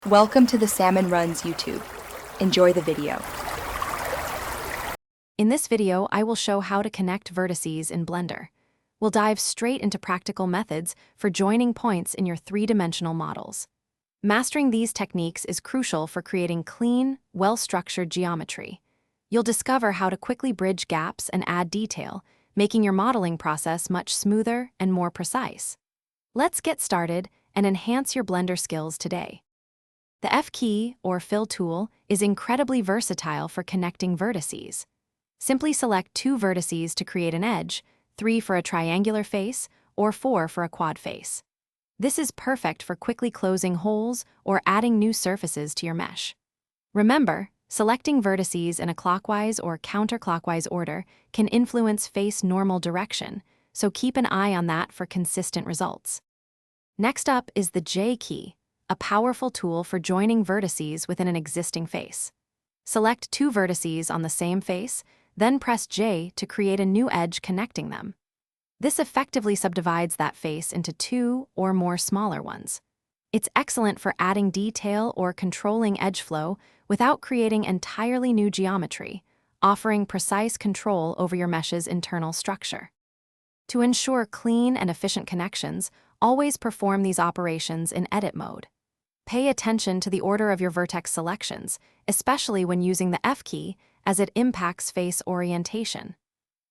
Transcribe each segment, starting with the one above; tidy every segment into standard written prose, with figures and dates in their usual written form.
Welcome to the Salmon Runs YouTube. Enjoy the video. In this video, I will show how to connect vertices in Blender. We'll dive straight into practical methods for joining points in your three-dimensional models. Mastering these techniques is crucial for creating clean, well-structured geometry. You'll discover how to quickly bridge gaps and add detail, making your modeling process much smoother and more precise. Let's get started and enhance your Blender skills today. The F key, or fill tool, is incredibly versatile for connecting vertices. Simply select 2 vertices to create an edge, 3 for a triangular face, or 4 for a quad face. This is perfect for quickly closing holes or adding new surfaces to your mesh. Remember, selecting vertices in a clockwise or counterclockwise order can influence face normal direction, so keep an eye on that for consistent results. Next up is the J key, a powerful tool for joining vertices within an existing face. Select 2 vertices on the same face, then press J to create a new edge connecting them. This effectively subdivides that face into 2 or more smaller ones. It's excellent for adding detail or controlling edge flow without creating entirely new geometry, offering precise control over your mesh's internal structure. To ensure clean and efficient connections, always perform these operations in edit mode. Pay attention to the order of your vertex selections, especially when using the F key, as it impacts face orientation.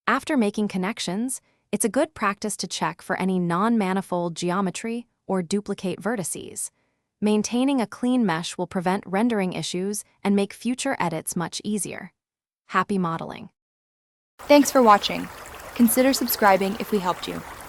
After making connections, it's a good practice to check for any non-manifold geometry or duplicate vertices. Maintaining a clean mesh will prevent rendering issues and make future edits much easier. Happy modeling! Thanks for watching. Consider subscribing if we helped you.